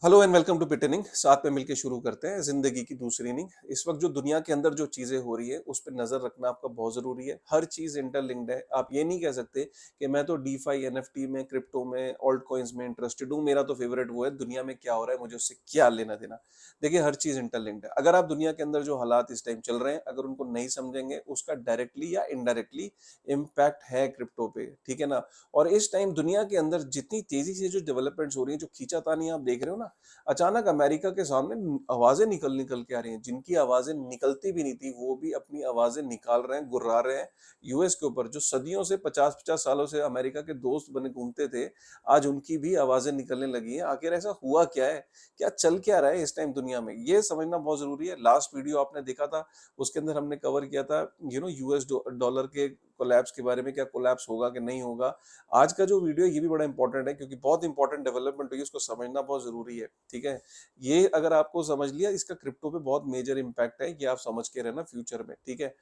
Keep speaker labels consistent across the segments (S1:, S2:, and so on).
S1: Hello and welcome to पिटनिंग। साथ में मिलकर शुरू करते हैं जिंदगी की दूसरी इनिंग। इस वक्त जो दुनिया के अंदर जो चीजें हो रही है उस पर नजर रखना आपका बहुत जरूरी है। हर चीज इंटरलिंक्ड है। आप ये नहीं कह सकते कि मैं तो डीफाई एनएफटी में क्रिप्टो में ऑल्ट कॉइन्स में इंटरेस्टेड हूँ, मेरा तो फेवरेट वो है, दुनिया में क्या हो रहा है मुझे उससे क्या लेना देना। देखिए, हर चीज इंटरलिंक्ड है। अगर आप दुनिया के अंदर जो हालात इस टाइम चल रहे हैं अगर उनको नहीं समझेंगे उसका डायरेक्टली या इनडायरेक्टली इम्पैक्ट है क्रिप्टो पे, ठीक है ना। और इस टाइम दुनिया के अंदर जितनी तेजी से जो डेवलपमेंट्स हो रही है, जो खींचातानी आप देख रहे हो ना, अचानक अमेरिका के सामने आवाजें निकल निकल के आ रही हैं। जिनकी आवाजें निकलती भी नहीं थी वो भी अपनी आवाजें निकाल रहे हैं, गुर्रा रहे हैं यूएस के ऊपर। जो सदियों से 50-50 सालों से अमेरिका के दोस्त बने घूमते थे, आज उनकी भी आवाजें निकलने लगी हैं। आखिर ऐसा हुआ क्या है, क्या चल क्या रहा है इस टाइम दुनिया में, ये समझना बहुत जरूरी है। लास्ट वीडियो आपने देखा था, उसके अंदर हमने कवर किया था यूएस डॉलर के कोलैप्स के बारे में, क्या कोलैप्स होगा कि नहीं होगा। आज का जो वीडियो है ये भी बड़ा इंपॉर्टेंट है क्योंकि बहुत इंपॉर्टेंट डेवलपमेंट हुई है, उसको समझना बहुत जरूरी है। ठीक है, ये अगर आपको समझ लिया, इसका क्रिप्टो पे बहुत मेजर इंपैक्ट है, ये आप समझ के रहना फ्यूचर में। ठीक है,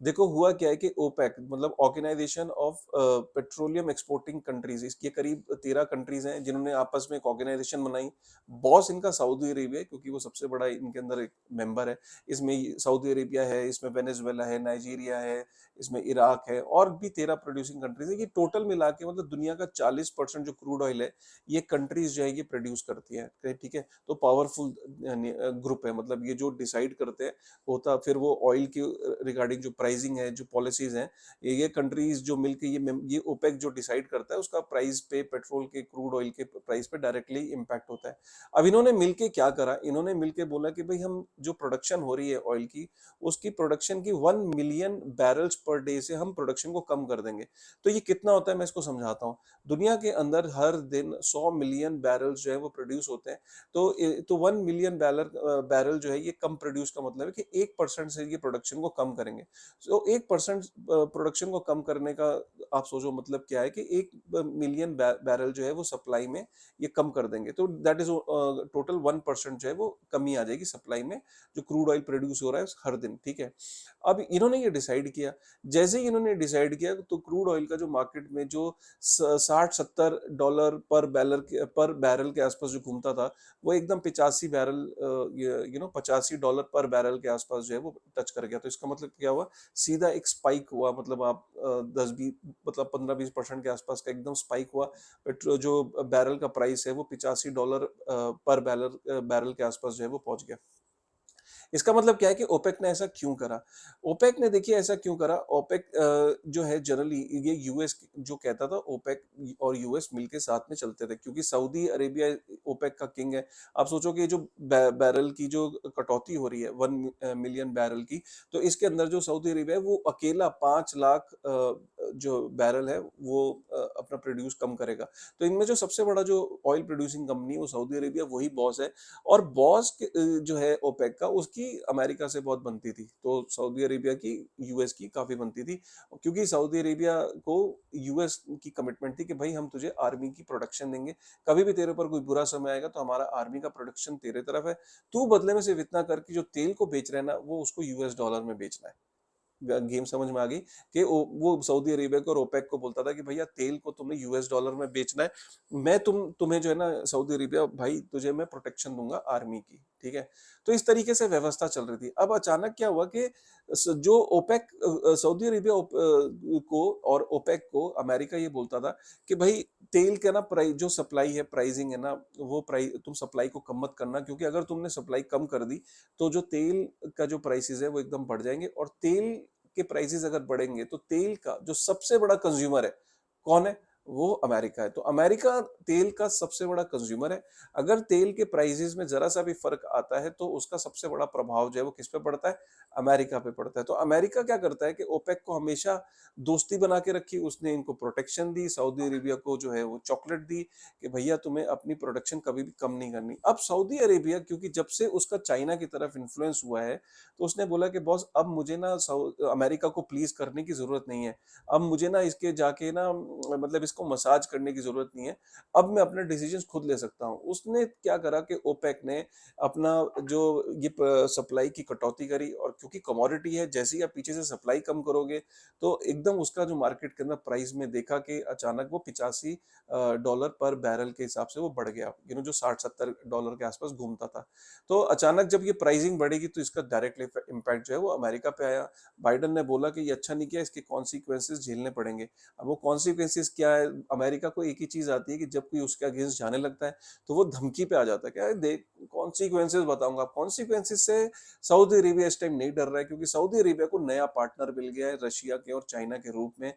S1: देखो हुआ क्या है कि ओपेक मतलब organisation of petroleum exporting countries, इसके करीब 13 कंट्रीज हैं जिन्होंने आपस में एक ऑर्गेनाइजेशन बनाई। बॉस इनका सऊदी अरेबिया है क्योंकि वो सबसे बड़ा इनके अंदर एक मेंबर है। इसमें सऊदी अरेबिया है, इसमें वेनेजुएला है, नाइजीरिया है, इसमें इराक है और भी 13 प्रोड्यूसिंग कंट्रीज है। ये टोटल मिला के मतलब दुनिया का 40% जो क्रूड ऑयल है ये कंट्रीज जो है ये प्रोड्यूस करती है। ठीक है, तो पावरफुल ग्रुप है, मतलब ये जो डिसाइड करते हैं होता, फिर वो ऑयल की रिगार्डिंग जो प्राइसिंग है, जो पॉलिसीज हैं, ये कंट्रीज जो मिलके ये ओपेक जो डिसाइड करता है उसका प्राइस पे, पेट्रोल के क्रूड ऑयल के प्राइस पे डायरेक्टली इम्पैक्ट होता है। अब इन्होंने मिलके क्या करा, इन्होंने मिलके बोला कि भाई हम जो प्रोडक्शन हो रही है ऑयल की, उसकी प्रोडक्शन की 1 मिलियन बैरल्स पर डे से हम प्रोडक्शन को कम कर देंगे। तो ये कितना होता है मैं इसको समझाता हूँ। दुनिया के अंदर हर दिन 100 मिलियन बैरल्स जो है वो प्रोड्यूस होते हैं। तो 1 मिलियन बैरल जो है ये कम प्रोड्यूस का मतलब है कि 1% से ये प्रोडक्शन को कम करेंगे। 1% प्रोडक्शन को कम करने का आप सोचो मतलब क्या है कि 1 मिलियन बैरल जो है वो सप्लाई में ये कम कर देंगे। तो दैट इज टोटल 1% जो है वो कमी आ जाएगी सप्लाई में, जो क्रूड ऑयल प्रोड्यूस हो रहा है हर दिन। ठीक है, अब इन्होंने ये डिसाइड किया। जैसे ही इन्होंने डिसाइड किया तो क्रूड ऑयल का जो मार्केट में जो 60-70 डॉलर पर बैरल के आसपास जो घूमता था, वो एकदम 85 बैरल 85 डॉलर पर बैरल के आसपास जो है वो टच कर गया। तो इसका मतलब क्या हुआ, सीधा एक स्पाइक हुआ। मतलब आप 10-20 मतलब 15-20% के आसपास का एकदम स्पाइक हुआ। पेट्रोल जो बैरल का प्राइस है वो 85 डॉलर पर बैरल के आसपास जो है वो पहुंच गया। इसका मतलब क्या है कि ओपेक ने ऐसा क्यों करा। ओपेक ने देखिए ऐसा क्यों करा। ओपेक जो है जनरली ये यूएस जो कहता था, ओपेक और यूएस मिलके साथ में चलते थे क्योंकि सऊदी अरेबिया ओपेक का किंग है। आप सोचो कि ये जो बैरल की जो कटौती हो रही है 1 मिलियन बैरल की, तो इसके अंदर जो सऊदी अरेबिया है वो अकेला 5 लाख जो बैरल है वो अपना प्रोड्यूस कम करेगा। तो इनमें जो सबसे बड़ा जो ऑयल प्रोड्यूसिंग कंपनी है वो सऊदी अरेबिया, वही बॉस है। और जो है ओपेक का, उसकी अमेरिका से बहुत बनती थी, तो सऊदी अरेबिया की यूएस की काफी बनती थी। क्योंकि सऊदी अरेबिया को यूएस की कमिटमेंट थी कि भाई हम तुझे आर्मी की प्रोडक्शन देंगे, कभी भी तेरे ऊपर कोई बुरा समय आएगा तो हमारा आर्मी का प्रोडक्शन तेरे तरफ है, तू बदले में सिर्फ इतना कर कि जो तेल को बेच रहे हैं ना वो उसको यूएस डॉलर में बेचना है। गेम समझ में आ गई कि वो सऊदी अरेबिया को और ओपेक को बोलता था कि भैया तेल को तुमने यूएस डॉलर में बेचना है, मैं तुम्हें जो है ना सऊदी अरेबिया भाई तुझे मैं प्रोटेक्शन दूंगा आर्मी की। ठीक है, तो इस तरीके से व्यवस्था चल रही थी। अब अचानक क्या हुआ कि जो ओपेक सऊदी अरेबिया को और ओपेक को अमेरिका ये बोलता था कि भाई तेल का ना प्राइस जो सप्लाई है, प्राइसिंग है ना, वो प्राइस तुम सप्लाई को कम मत करना, क्योंकि अगर तुमने सप्लाई कम कर दी तो जो तेल का जो प्राइसेस है वो एकदम बढ़ जाएंगे। और तेल के प्राइसेस अगर बढ़ेंगे तो तेल का जो सबसे बड़ा कंज्यूमर है कौन है, वो अमेरिका है। तो अमेरिका तेल का सबसे बड़ा कंज्यूमर है। अगर तेल के प्राइसेस में जरा सा भी फर्क आता है तो उसका सबसे बड़ा प्रभाव जो है वो किस पे पड़ता है, अमेरिका पे पड़ता है। तो अमेरिका क्या करता है कि ओपेक को हमेशा दोस्ती बना के रखी, उसने इनको प्रोटेक्शन दी, सऊदी अरेबिया को जो है वो चॉकलेट दी कि भैया तुम्हें अपनी प्रोडक्शन कभी भी कम नहीं करनी। अब सऊदी अरेबिया क्योंकि जब से उसका चाइना की तरफ इन्फ्लुएंस हुआ है, तो उसने बोला कि बॉस अब मुझे ना अमेरिका को प्लीज करने की जरूरत नहीं है। अब मुझे ना इसके जाके ना मतलब इसको मसाज करने की ज़रूरत नहीं है, अब मैं अपने डिसीजंस खुद ले सकता हूँ। उसने क्या करा कि ओपेक ने अपना जो ये सप्लाई की कटौती करी, और क्योंकि कमोडिटी है, जैसे ही आप पीछे से सप्लाई कम करोगे तो एकदम उसका जो मार्केट के अंदर प्राइस में देखा कि अचानक वो 85 डॉलर पर बैरल के हिसाब से वो बढ़ गया, जो 60-70 डॉलर के आसपास घूमता था। तो अचानक जब ये प्राइसिंग बढ़ेगी तो इसका डायरेक्ट इम्पैक्ट जो है वो अमेरिका पे आया। बाइडन ने बोला कि ये अच्छा नहीं किया, इसके कॉन्सिक्वेंसेस झेलने पड़ेंगे। अब वो कॉन्सिक्वेंसेस क्या है? अमेरिका को एक ही चीज आती है कि जब कोई उसके अगेंस्ट जाने लगता है तो वो धमकी पे आ जाता है, क्या है, देख कॉन्सिक्वेंसेस बताऊंगा। कॉन्सिक्वेंसेस से सऊदी अरेबिया इस टाइम नहीं डर रहा है, क्योंकि सऊदी अरेबिया को नया पार्टनर मिल गया है रशिया के और चाइना के रूप में।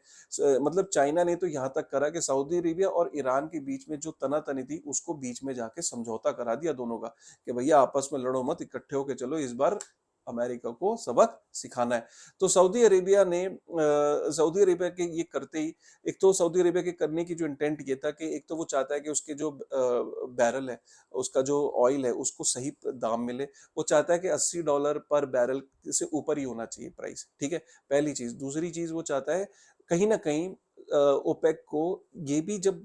S1: मतलब चाइना ने तो यहाँ तक करा कि सऊदी अरेबिया और ईरान के बीच में जो तनातनी थी उसको बीच में जाके समझौता करा दिया दोनों का, कि भैया आपस में लड़ो मत, इकट्ठे होके चलो, इस बार अमेरिका को सबक सिखाना है। तो सऊदी अरेबिया ने सऊदी अरेबिया के ये करते ही, एक तो सऊदी अरेबिया के करने की जो इंटेंट ये था कि एक तो वो चाहता है कि उसके जो बैरल है, उसका जो ऑयल है उसको सही दाम मिले। वो चाहता है कि $80 पर बैरल से ऊपर ही होना चाहिए प्राइस, ठीक है, पहली चीज। दूसरी चीज वो चाहता है कहीं ना कहीं, ओपेक को ये भी जब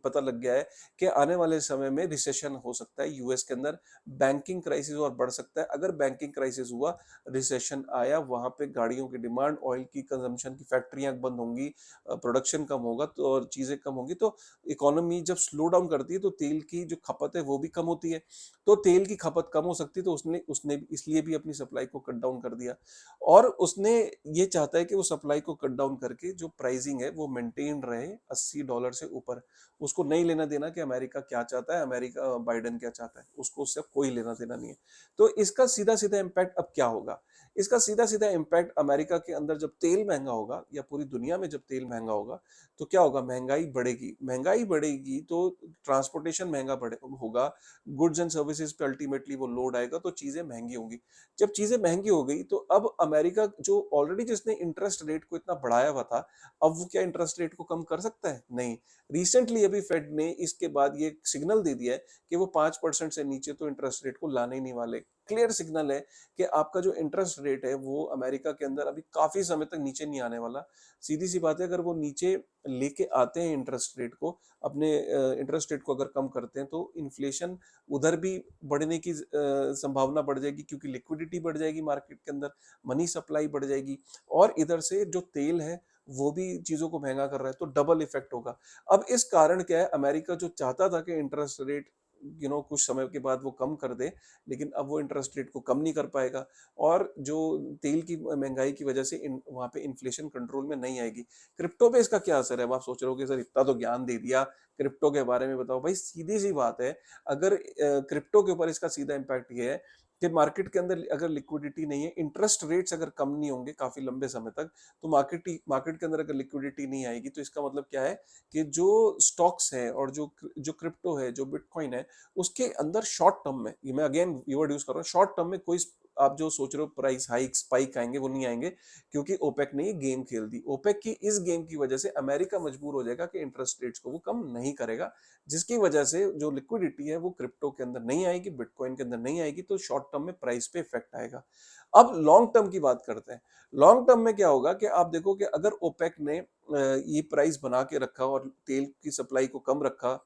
S1: पता लग गया है कि आने वाले समय में रिसेशन हो सकता है यूएस के अंदर, बैंकिंग क्राइसिस और बढ़ सकता है। अगर बैंकिंग क्राइसिस हुआ, रिसेशन आया, वहां पे गाड़ियों की डिमांड, ऑयल की कंजम्पशन की फैक्ट्रियां बंद होंगी, प्रोडक्शन कम होगा तो और चीजें कम होंगी, तो इकोनॉमी जब स्लो डाउन करती है तो तेल की जो खपत है वो भी कम होती है। तो तेल की खपत कम हो सकती है, तो उसने उसने इसलिए भी अपनी सप्लाई को कट डाउन कर दिया। और उसने ये चाहता है कि वो सप्लाई को कट डाउन करके जो प्राइसिंग है वो मेंटेन रहे $80 से ऊपर। उसको नहीं लेना देना कि अमेरिका क्या चाहता है, अमेरिका बाइडेन क्या चाहता है, उसको उससे कोई लेना देना नहीं है। तो इसका सीधा सीधा इम्पैक्ट अब क्या होगा? इसका सीधा सीधा इम्पैक्ट अमेरिका के अंदर जब तेल महंगा होगा, या पूरी दुनिया में जब तेल महंगा होगा, तो क्या होगा? महंगाई बढ़ेगी। महंगाई बढ़ेगी तो ट्रांसपोर्टेशन महंगा बढ़े होगा, गुड्स एंड सर्विसेज पे अल्टीमेटली वो लोड आएगा, तो चीजें महंगी होंगी। जब चीजें महंगी हो गई तो अब अमेरिका जो ऑलरेडी जिसने इंटरेस्ट रेट को इतना बढ़ाया हुआ था, अब वो क्या इंटरेस्ट रेट को कम कर सकता है? नहीं। रिसेंटली अभी फेड ने इसके बाद ये सिग्नल दे दिया है कि वो 5% से नीचे तो इंटरेस्ट रेट को लाने ही नहीं वाले। क्लियर सिग्नल है कि आपका जो इंटरेस्ट रेट है वो अमेरिका के अंदर अभी काफी समय तक नीचे नहीं आने वाला। सीधी सी बात है, अगर वो नीचे लेके आते हैं इंटरेस्ट रेट को, अपने इंटरेस्ट रेट को अगर कम करते हैं, तो इन्फ्लेशन उधर भी बढ़ने की संभावना बढ़ जाएगी, क्योंकि लिक्विडिटी बढ़ जाएगी मार्केट के अंदर, मनी सप्लाई बढ़ जाएगी, और इधर से जो तेल है वो भी चीजों को महंगा कर रहा है, तो डबल इफेक्ट होगा। अब इस कारण क्या है, अमेरिका जो चाहता था कि इंटरेस्ट रेट कुछ समय के बाद वो कम कर दे, लेकिन अब वो इंटरेस्ट रेट को कम नहीं कर पाएगा, और जो तेल की महंगाई की वजह से वहां पे इन्फ्लेशन कंट्रोल में नहीं आएगी। क्रिप्टो पे इसका क्या असर है? अब आप सोच रहे हो कि सर इतना तो ज्ञान दे दिया, क्रिप्टो के बारे में बताओ। भाई सीधी सी बात है, अगर क्रिप्टो के ऊपर इसका सीधा इम्पैक्ट ये है कि मार्केट के अंदर अगर लिक्विडिटी नहीं है, इंटरेस्ट रेट्स अगर कम नहीं होंगे काफी लंबे समय तक, तो मार्केट मार्केट के अंदर अगर लिक्विडिटी नहीं आएगी, तो इसका मतलब क्या है कि जो स्टॉक्स है और जो जो क्रिप्टो है, जो बिटकॉइन है, उसके अंदर शॉर्ट टर्म में, ये मैं अगेन कीवर्ड यूज कर रहा हूँ, शॉर्ट टर्म में कोई आप जो सोच रहे हो प्राइस हाइक स्पाइक आएंगे, वो नहीं आएंगे, क्योंकि ओपेक ने ये गेम खेल दी। ओपेक की इस गेम की वजह से अमेरिका मजबूर हो जाएगा कि इंटरेस्ट रेट्स को वो कम नहीं करेगा, जिसकी वजह से जो लिक्विडिटी है वो क्रिप्टो के अंदर नहीं आएगी, बिटकॉइन के अंदर नहीं आएगी, तो शॉर्ट टर्म में प्राइस पे इफेक्ट आएगा। अब लॉन्ग टर्म की बात करते हैं। लॉन्ग टर्म में क्या होगा कि आप देखो कि अगर ओपेक ने ये प्राइस बना के रखा और तेल की सप्लाई को कम रखा,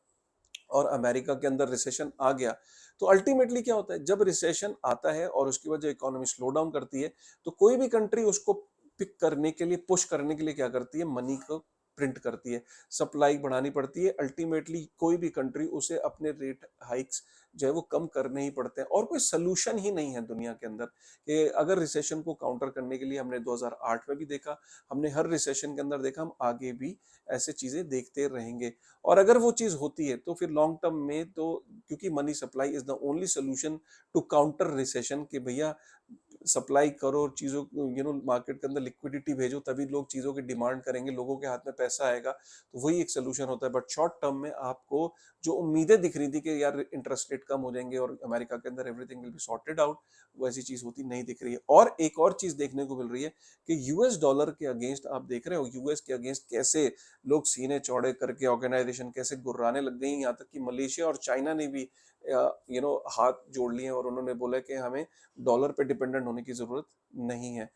S1: और अमेरिका के अंदर रिसेशन आ गया, तो अल्टीमेटली क्या होता है, जब रिसेशन आता है और उसकी वजह इकोनॉमी स्लो डाउन करती है, तो कोई भी कंट्री उसको पिक करने के लिए, पुश करने के लिए क्या करती है? मनी को प्रिंट करती है, सप्लाई बढ़ानी पड़ती है। अल्टीमेटली कोई भी कंट्री उसे अपने रेट हाइक्स जो है वो कम करने ही पड़ते हैं, और कोई सोल्यूशन ही नहीं है दुनिया के अंदर कि अगर रिसेशन को काउंटर करने के लिए, हमने 2008 में भी देखा, हमने हर रिसेशन के अंदर देखा, हम आगे भी ऐसे चीजें देखते रहेंगे। और अगर वो चीज होती है तो फिर लॉन्ग टर्म में तो, क्योंकि money supply is the only solution to counter recession, कि भैया सप्लाई करो और चीजों मार्केट के अंदर लिक्विडिटी भेजो, तभी लोग चीजों की डिमांड करेंगे, लोगों के हाथ में पैसा आएगा, तो वही एक सोल्यूशन होता है। बट शॉर्ट टर्म में आपको जो उम्मीदें दिख रही थी कि यार इंटरेस्ट रेट कम हो जाएंगे और अमेरिका के अंदर everything will be sorted out, वो ऐसी चीज होती नहीं दिख रही है। और एक और चीज देखने को मिल रही है कि यूएस डॉलर के अगेंस्ट, आप देख रहे हो यूएस के अगेंस्ट कैसे लोग सीने चौड़े करके, ऑर्गेनाइजेशन कैसे गुर्राने लग गई, यहाँ तक कि मलेशिया और चाइना ने भी हाथ जोड़ लिए और उन्होंने बोला कि हमें डॉलर पे डिपेंडेंट होने की जरूरत नहीं है।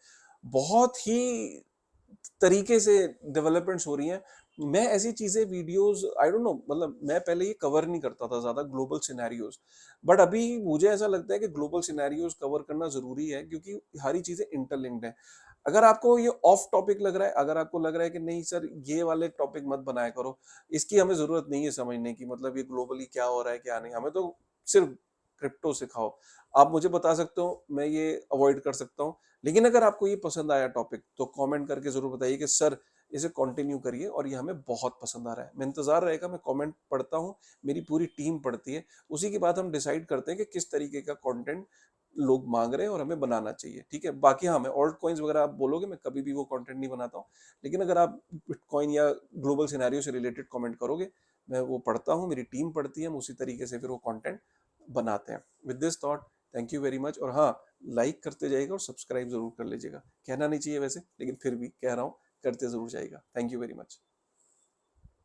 S1: बहुत ही तरीके से डेवलपमेंट्स हो रही हैं। मैं ऐसी चीजें वीडियोस आई डोंट नो, मतलब मैं पहले ये कवर नहीं करता था ज्यादा ग्लोबल सिनेरियोज, बट अभी मुझे ऐसा लगता है कि ग्लोबल सिनेरियोज कवर करना जरूरी है, क्योंकि सारी चीजें इंटरलिंक्ड हैं। अगर आपको ये ऑफ टॉपिक लग रहा है, अगर आपको लग रहा है कि नहीं सर ये वाले टॉपिक मत बनाया करो, इसकी हमें जरूरत नहीं है समझने की, मतलब ये ग्लोबली क्या हो रहा है क्या नहीं, हमें तो सिर्फ क्रिप्टो सिखाओ, आप मुझे बता सकते हो, मैं ये अवॉइड कर सकता हूँ। लेकिन अगर आपको ये पसंद आया टॉपिक तो कमेंट करके जरूर बताइए कि सर इसे कंटिन्यू करिए और ये हमें बहुत पसंद आ रहा है। मैं इंतजार रहेगा, मैं कमेंट पढ़ता हूँ, मेरी पूरी टीम पढ़ती है, उसी के बाद हम डिसाइड करते हैं कि किस तरीके का कंटेंट लोग मांग रहे हैं और हमें बनाना चाहिए। ठीक है, बाकी हाँ मैं ऑल्ट कॉइन्स वगैरह आप बोलोगे, मैं कभी भी वो कंटेंट नहीं बनाता हूँ, लेकिन अगर आप बिटकॉइन या ग्लोबल सिनेरियो से रिलेटेड कमेंट करोगे, मैं वो पढ़ता हूँ, मेरी टीम पढ़ती है, हम उसी तरीके से फिर वो कंटेंट बनाते हैं। With this thought, thank you very much. और हाँ, लाइक करते जाइएगा और सब्सक्राइब जरूर कर लीजिएगा। कहना नहीं चाहिए वैसे, लेकिन फिर भी कह रहा हूँ, करते जरूर जाइएगा। Thank you very much.